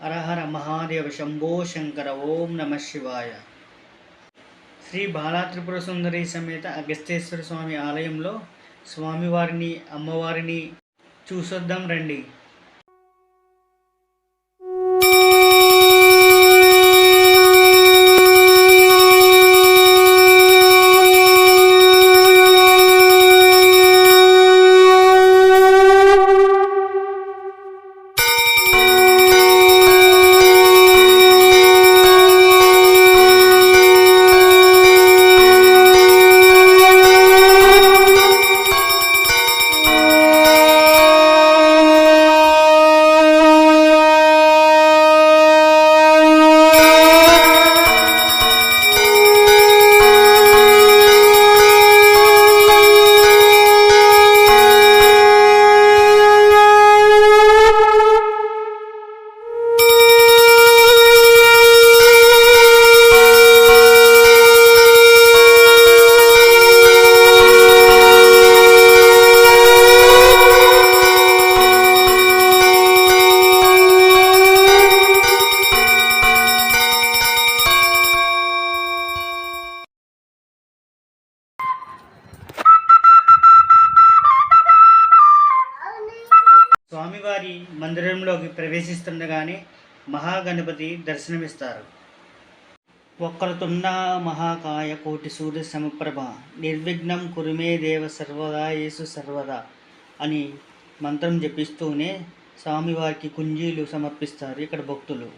హరహర మహాదేవ శంభో శంకర ఓం నమ శివాయ. శ్రీ బాలా త్రిపుర సుందరి సమేత అగస్తేశ్వర స్వామి ఆలయంలో స్వామివారిని అమ్మవారిని చూసొద్దాం రండి. స్వామివారి మందిరంలోకి ప్రవేశిస్తుండగానే మహాగణపతి దర్శనమిస్తారు. వక్రతుండ మహాకాయ కోటి సూర్య సమప్రభ నిర్విఘ్నం కురుమే దేవ సర్వదా యేసు సర్వదా అని మంత్రం జపిస్తూనే స్వామివారికి కుంజీలు సమర్పిస్తారు ఇక్కడ భక్తులు.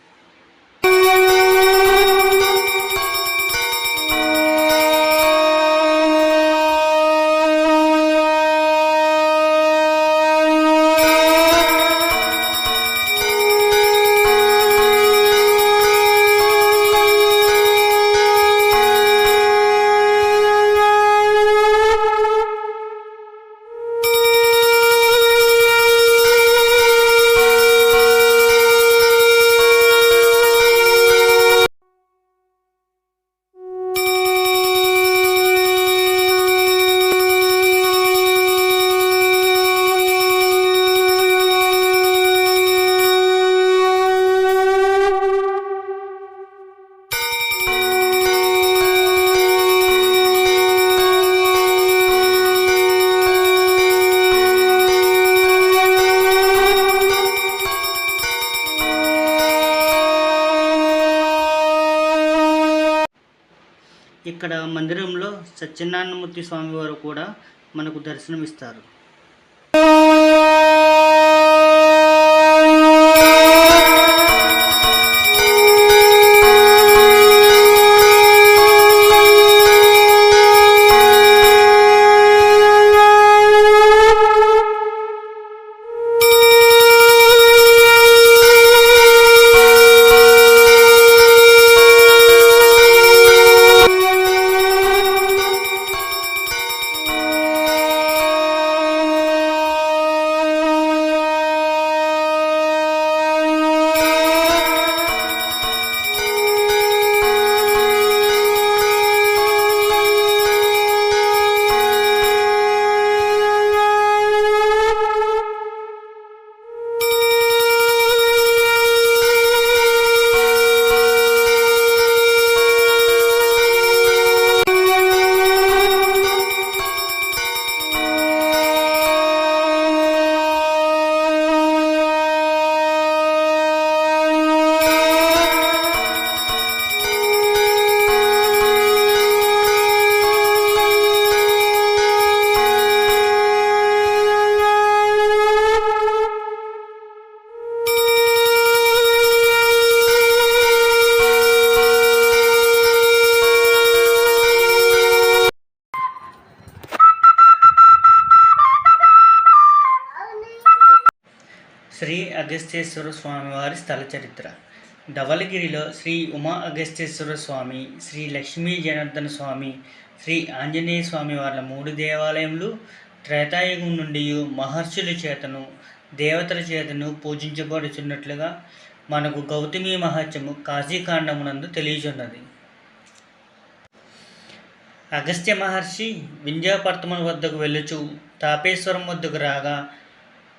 ఇక్కడ మందిరంలో సత్యనారాయణమూర్తి స్వామివారు కూడా మనకు దర్శనమిస్తారు. శ్రీ అగస్తేశ్వర స్వామివారి స్థల చరిత్ర. ధవళగిరిలో శ్రీ ఉమా అగస్తేశ్వర స్వామి, శ్రీ లక్ష్మీ జనార్దన స్వామి, శ్రీ ఆంజనేయ స్వామి వారి 3 దేవాలయములు త్రేతాయుగం నుండి మహర్షుల చేతను దేవతల చేతను పూజించబడుచున్నట్లుగా మనకు గౌతమి మహాత్మ్యము కాశీఖండమునందు తెలియచున్నది. అగస్త్య మహర్షి వింధ్యాపర్వతముల వద్దకు వెళ్ళుచు తాపేశ్వరం వద్దకు రాగా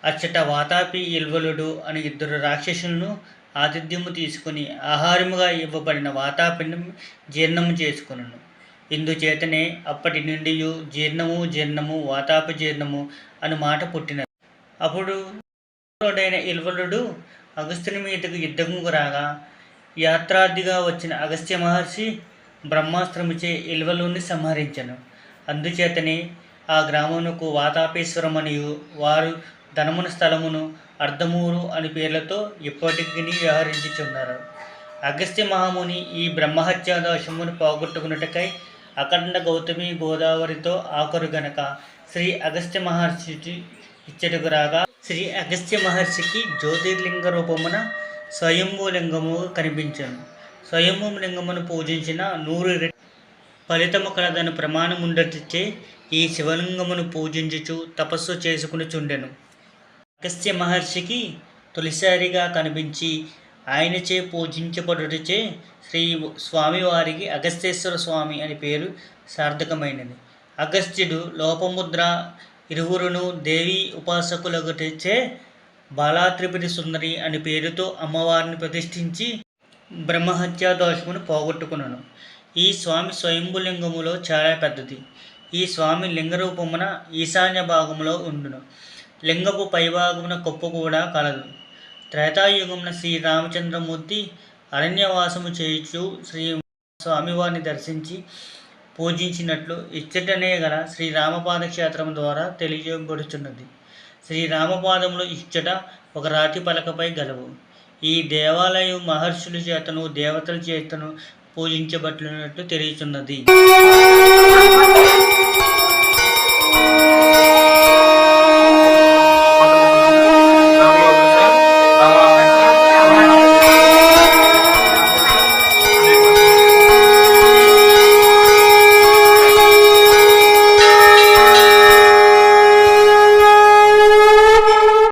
అచ్చట వాతాపి ఇల్వలుడు అని 2 రాక్షసులను ఆతిథ్యము తీసుకుని ఆహారముగా ఇవ్వబడిన వాతాపిండం జీర్ణము చేసుకును. ఇందుచేతనే అప్పటి నుండి జీర్ణము వాతాప జీర్ణము అను మాట పుట్టినది. అప్పుడు ఇల్వలుడు అగస్త్యుని మీదకు యుద్ధముకు రాగా యాత్రార్థిగా వచ్చిన అగస్త్య మహర్షి బ్రహ్మాస్త్రముచే ఇల్వలుని సంహరించను. అందుచేతనే ఆ గ్రామమునకు వాతాపేశ్వరమనియు వారు ధనమున స్థలమును అర్ధమూరు అని పేర్లతో ఇప్పటికీ వ్యవహరించుచున్నారు. అగస్త్య మహాముని ఈ బ్రహ్మహత్యా దోషమును పోగొట్టుకున్నటకై అఖండ గౌతమి గోదావరితో ఆఖరు గనక శ్రీ అగస్త్య మహర్షి ఇచ్చటకు రాగా శ్రీ అగస్త్య మహర్షికి జ్యోతిర్లింగ రూపమున స్వయంభూ లింగము కనిపించను. స్వయంభూ లింగమును పూజించిన 100 రెట్లు ఫలితము కలదని ప్రమాణముండటిచే ఈ శివలింగమును పూజించుచు తపస్సు చేసుకునిచుండెను. అగస్త్య మహర్షికి తొలిసారిగా కనిపించి ఆయనచే పూజించబడుటచే శ్రీ స్వామివారికి అగస్తేశ్వర స్వామి అని పేరు సార్థకమైనది. అగస్త్యుడు లోపముద్ర ఇరువురును దేవి ఉపాసకులగుటచే బాలాత్రిపురి సుందరి అని పేరుతో అమ్మవారిని ప్రతిష్ఠించి బ్రహ్మహత్యా దోషమును పోగొట్టుకున్నాను. ఈ స్వామి స్వయంభులింగములో చాలా పెద్దది. ఈ స్వామి లింగరూపమున ఈశాన్య భాగములో ఉండును. లింగపు పైభాగమున కొప్పు కూడా కలదు. త్రేతాయుగమున శ్రీ రామచంద్రమూర్తి అరణ్యవాసము చేయుచు శ్రీ స్వామివారిని దర్శించి పూజించినట్లు ఇచ్చటనే గల శ్రీరామపాద క్షేత్రము ద్వారా తెలియబడుచున్నది. శ్రీరామపాదములు ఇచ్చట ఒక రాతి పలకపై గలవు. ఈ దేవాలయం మహర్షుల చేతను దేవతల చేతను పూజించబడినట్లు తెలియచున్నది.